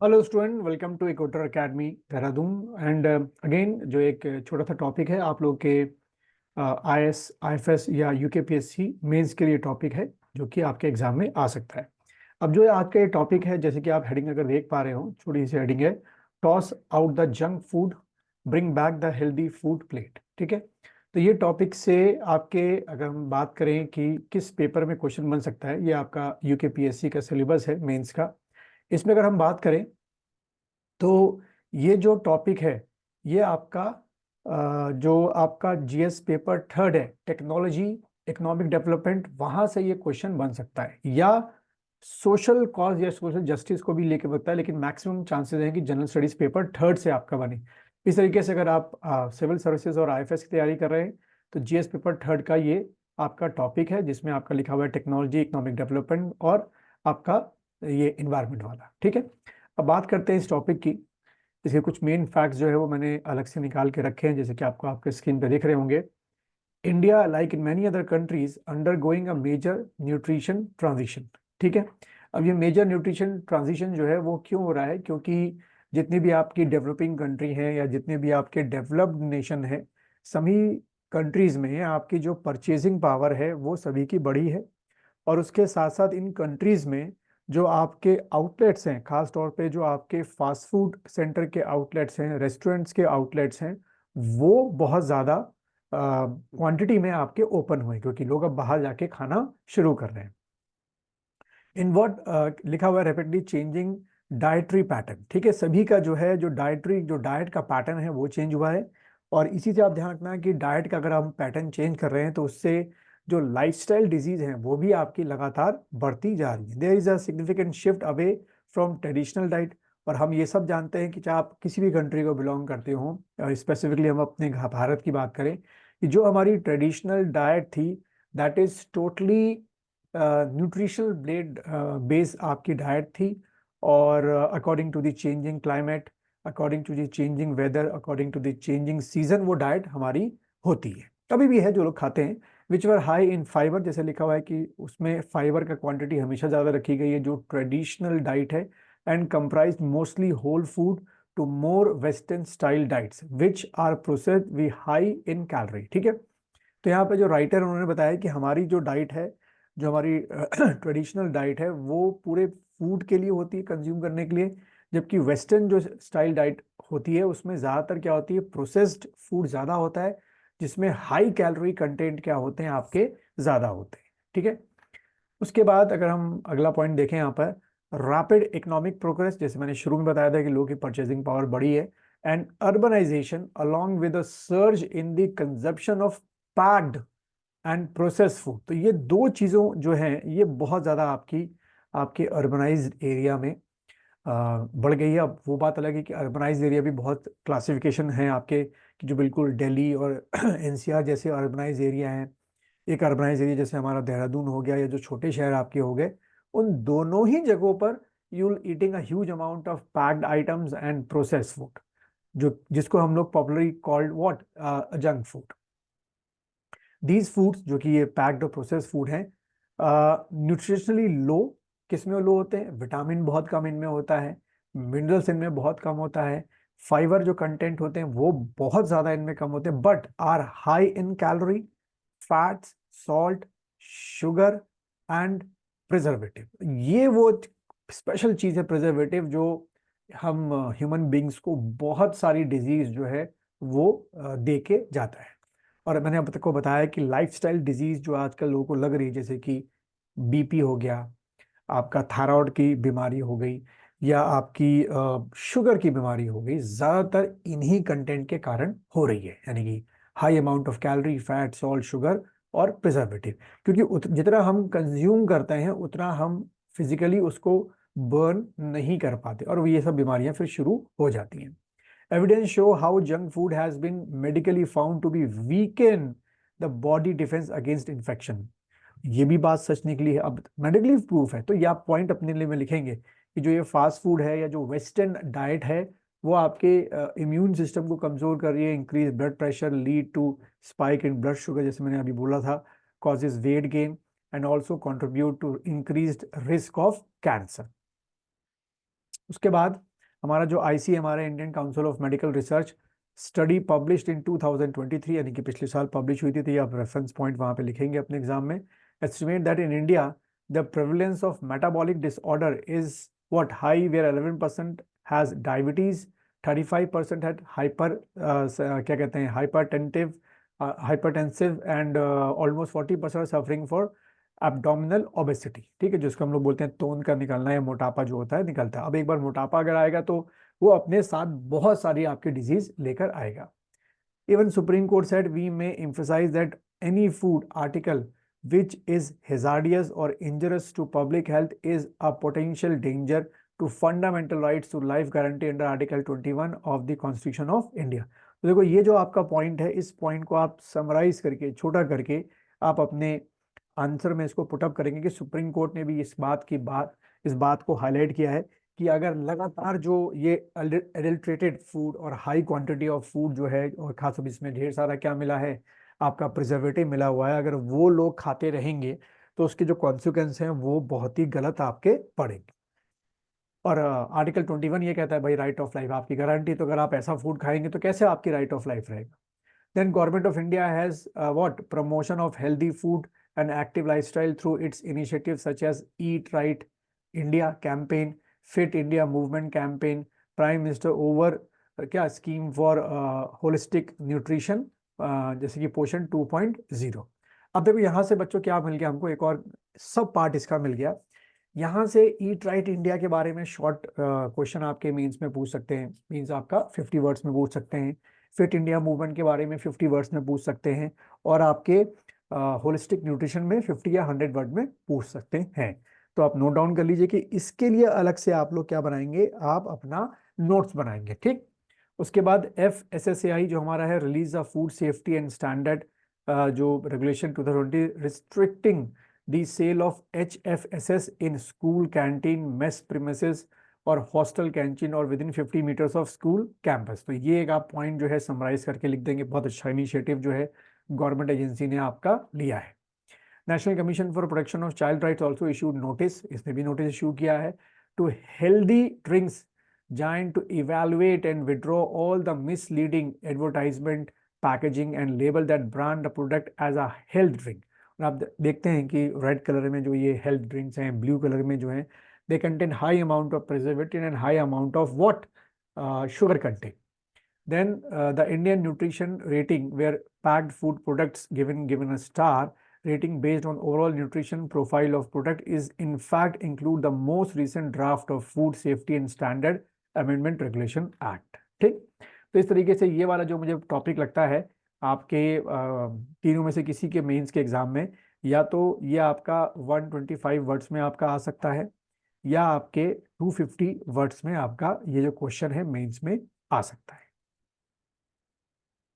Hello student, welcome to इकोटर academy Dehradun. And again जो एक छोटा सा टॉपिक है आप लोग के आईएएस आईएफएस या यूकेपीएससी मेंस के लिए टॉपिक है जो कि आपके एग्जाम में आ सकता है। अब जो आज का ये टॉपिक है, जैसे कि आप हेडिंग अगर देख पा रहे हो, छोटी सी हेडिंग है, toss out the junk food, bring back the healthy food plate. ठीक है, तो ये टॉपिक से आपके अगर हम बात करें कि किस पेपर में क्वेश्चन बन सकता है, ये आपका यूकेपीएससी का सिलेबस है मेंस का। इसमें अगर हम बात करें तो ये जो टॉपिक है ये आपका जो आपका जीएस पेपर थर्ड है, टेक्नोलॉजी इकोनॉमिक डेवलपमेंट, वहां से ये क्वेश्चन बन सकता है, या सोशल कॉज या सोशल जस्टिस को भी लेके बनता है, लेकिन मैक्सिमम चांसेस हैं कि जनरल स्टडीज पेपर थर्ड से आपका बने। इस तरीके से अगर आप सिविल सर्विसेज और आईएफएस की तैयारी कर रहे हैं तो जीएस पेपर थर्ड का ये आपका टॉपिक है, जिसमें आपका लिखा हुआ है टेक्नोलॉजी इकोनॉमिक डेवलपमेंट और आपका ये इन्वायरमेंट वाला। ठीक है, अब बात करते हैं इस टॉपिक की। इसके कुछ मेन फैक्ट्स जो है वो मैंने अलग से निकाल के रखे हैं, जैसे कि आपको आपके स्क्रीन पे दिख रहे होंगे। India like in many other countries undergoing a major nutrition transition. ठीक है, अब ये मेजर न्यूट्रिशन ट्रांजिशन जो है वो क्यों हो रहा है? क्योंकि जितनी भी आपकी डेवलपिंग कंट्री हैं या जितने भी आपके डेवलप्ड नेशन है, सभी कंट्रीज में आपकी जो परचेजिंग पावर है वो सभी की बढ़ी है। और उसके साथ साथ इन कंट्रीज में जो आपके आउटलेट्स हैं, खास तौर पे जो आपके फास्ट फूड सेंटर के आउटलेट्स हैं, रेस्टोरेंट्स के आउटलेट्स हैं, वो बहुत ज़्यादा क्वांटिटी में आपके ओपन हुए, क्योंकि लोग अब बाहर जाके खाना शुरू कर रहे हैं। इन व्हाट लिखा हुआ है रैपिडली चेंजिंग डाइटरी पैटर्न। ठीक है, सभी का जो है जो डाइट का पैटर्न है वो चेंज हुआ है। और इसी से आप ध्यान रखना कि डाइट का अगर हम पैटर्न चेंज कर रहे हैं तो उससे जो लाइफस्टाइल डिजीज हैं वो भी आपकी लगातार बढ़ती जा रही है। There is a significant shift away from traditional diet. और हम ये सब जानते हैं कि चाहे आप किसी भी कंट्री को बिलोंग करते हो, स्पेसिफिकली हम अपने भारत की बात करें, कि जो हमारी ट्रेडिशनल डाइट थी that is totally nutritional blade base आपकी डाइट थी। और according to the changing climate, according to the changing weather, according to the changing season वो डाइट हमारी होती है। अभी भी है जो लोग खाते हैं विच वर हाई इन फाइबर, जैसे लिखा हुआ है कि उसमें फाइबर का क्वांटिटी हमेशा ज़्यादा रखी गई है जो ट्रेडिशनल डाइट है, and comprise mostly whole food to more western style diets which are processed we high in calorie. ठीक है, तो यहाँ पे जो राइटर उन्होंने बताया कि हमारी जो डाइट है, जो हमारी ट्रेडिशनल डाइट है, वो पूरे फूड के लिए होती है, कंज्यूम करने के लिए, जबकि वेस्टर्न जो स्टाइल डाइट होती है उसमें ज़्यादातर क्या होती है, प्रोसेस्ड फूड ज़्यादा होता है, जिसमें हाई कैलोरी कंटेंट क्या होते हैं आपके, ज़्यादा होते हैं। ठीक है, उसके बाद अगर हम अगला पॉइंट देखें यहाँ पर, रैपिड इकोनॉमिक प्रोग्रेस, जैसे मैंने शुरू में बताया था कि लोगों की परचेसिंग पावर बढ़ी है, and urbanisation along with a surge in the consumption of packed and process food. तो ये दो चीज़ों जो हैं ये बहुत ज़्यादा आपकी आपके अर्बनाइज्ड एरिया में बढ़ गई है। अब वो बात अलग है कि अर्बनाइज्ड एरिया भी बहुत क्लासिफिकेशन है आपके, कि जो बिल्कुल दिल्ली और एनसीआर जैसे अर्बनाइज एरिया हैं, एक अर्बनाइज एरिया जैसे हमारा देहरादून हो गया, या जो छोटे शहर आपके हो गए, उन दोनों ही जगहों पर you will eating a huge amount of packed items and process food, जो जिसको हम लोग popularly called what, junk food. These foods जो कि ये पैक्ड और प्रोसेस फूड हैं, न्यूट्रिशनली लो, किसमें लो होते हैं, विटामिन बहुत कम इनमें होता है, मिनरल्स इनमें बहुत कम होता है, फाइबर जो कंटेंट होते हैं वो बहुत ज़्यादा इनमें कम होते हैं, but are high in calorie, fats, salt, sugar and preservative. ये वो स्पेशल चीज़ है प्रिजर्वेटिव, जो हम ह्यूमन बींग्स को बहुत सारी डिजीज जो है वो दे के जाता है। और मैंने अब तक को बताया कि लाइफस्टाइल डिजीज जो आजकल लोगों को लग रही है, जैसे कि बीपी हो गया, आपका थायराइड की बीमारी हो गई, या आपकी शुगर की बीमारी हो गई, ज़्यादातर इन्हीं कंटेंट के कारण हो रही है, यानी कि high amount of calorie, fat, salt, sugar और प्रिजर्वेटिव। क्योंकि जितना हम कंज्यूम करते हैं उतना हम फिजिकली उसको बर्न नहीं कर पाते, और ये सब बीमारियां फिर शुरू हो जाती हैं। Evidence show how junk food has been medically found to be weaken the body defense against infection। ये भी बात सच निकली है, अब मेडिकली प्रूफ है, तो ये आप पॉइंट अपने लिए में लिखेंगे कि जो ये फास्ट फूड है या जो वेस्टर्न डाइट है वो आपके इम्यून सिस्टम को कमजोर कर रही है, increase blood pressure, lead to spike in blood sugar, जैसे मैंने अभी बोला था, causes weight gain and also contribute to increase risk of cancer. उसके बाद हमारा जो ICMR है, Indian Council of Medical Research, study published in 2023, यानी कि पिछले साल पब्लिश हुई थी, तो ये आप रेफरेंस पॉइंट वहाँ पे लिखेंगे अपने एग्जाम में। Estimate that in India the prevalence of metabolic disorder is what high, where 11% has diabetes, 35% है हाइपर क्या कहते हैं hypertensive and almost 40% suffering for abdominal obesity. ठीक है, जिसको हम लोग बोलते हैं तोन का निकलना या मोटापा जो होता है निकलता है। अब एक बार मोटापा अगर आएगा तो वो अपने साथ बहुत सारी आपकी डिजीज लेकर आएगा। Even supreme court said we may emphasise that any food article which is hazardous or injurious to public health is a potential danger to fundamental rights to life guarantee under Article 21 of the Constitution of India। तो देखो ये जो आपका point है, इस point को आप summarise करके छोटा करके आप अपने आंसर में इसको पुटअप करेंगे कि सुप्रीम कोर्ट ने भी इस बात को हाईलाइट किया है कि अगर लगातार जो ये एडल्ट्रेटेड फूड और हाई क्वांटिटी ऑफ फूड जो है, और खासकर इसमें ढेर सारा क्या मिला है, आपका प्रिजर्वेटिव मिला हुआ है, अगर वो लोग खाते रहेंगे तो उसके जो कॉन्सिक्वेंस हैं वो बहुत ही गलत आपके पड़ेंगे। और आर्टिकल 21 ये कहता है भाई राइट ऑफ लाइफ आपकी गारंटी, तो अगर आप ऐसा फूड खाएंगे तो कैसे आपकी राइट ऑफ लाइफ रहेगा। Then government of India has what promotion of healthy food and active lifestyle through its initiative such as eat right India campaign, fit India movement campaign, prime minister over क्या scheme for holistic nutrition, जैसे कि पोषण 2.0। अब देखो यहाँ से बच्चों क्या मिल गया हमको, एक और सब पार्ट इसका मिल गया। यहाँ से ईट राइट इंडिया के बारे में शॉर्ट क्वेश्चन आपके मीन्स में पूछ सकते हैं, मीन्स आपका 50 वर्ड्स में पूछ सकते हैं। फिट इंडिया मूवमेंट के बारे में 50 वर्ड्स में पूछ सकते हैं, और आपके होलिस्टिक न्यूट्रिशन में 50 या 100 वर्ड में पूछ सकते हैं। तो आप नोट डाउन कर लीजिए कि इसके लिए अलग से आप लोग क्या बनाएंगे, आप अपना नोट्स बनाएंगे। ठीक, उसके बाद FSSAI जो हमारा है, release the food safety and standard जो regulation 2020 restricting the sale of HFSS in school canteen, mess premises और हॉस्टल कैंटीन और within 50 metres of school campus. तो ये एक आप पॉइंट जो है समराइज करके लिख देंगे। बहुत अच्छा इनिशिएटिव जो है गवर्नमेंट एजेंसी ने आपका लिया है। National commission for protection of child rights also issued notice, इसने भी नोटिस इशू किया है to healthy drinks giant to evaluate and withdraw all the misleading advertisement packaging and label that brand the product as a health drink. और आप देखते हैं कि red colour में जो ये हेल्थ ड्रिंक्स हैं, ब्लू कलर में जो हैं, they contain high amount of preservative and high amount of what sugar content. Then the Indian nutrition rating, where packed food products given a star rating based on overall nutrition profile of product, is in fact include the most recent draft of Food Safety and Standard Amendment Regulation Act। ठीक, तो इस तरीके से ये वाला जो मुझे topic लगता है आपके तीनों में से किसी के मेंस के एग्जाम में, या तो ये आपका 125 वर्ड्स में आपका आ सकता है, या आपके 250 वर्ड्स में आपका ये जो क्वेश्चन है मेंस में आ सकता है।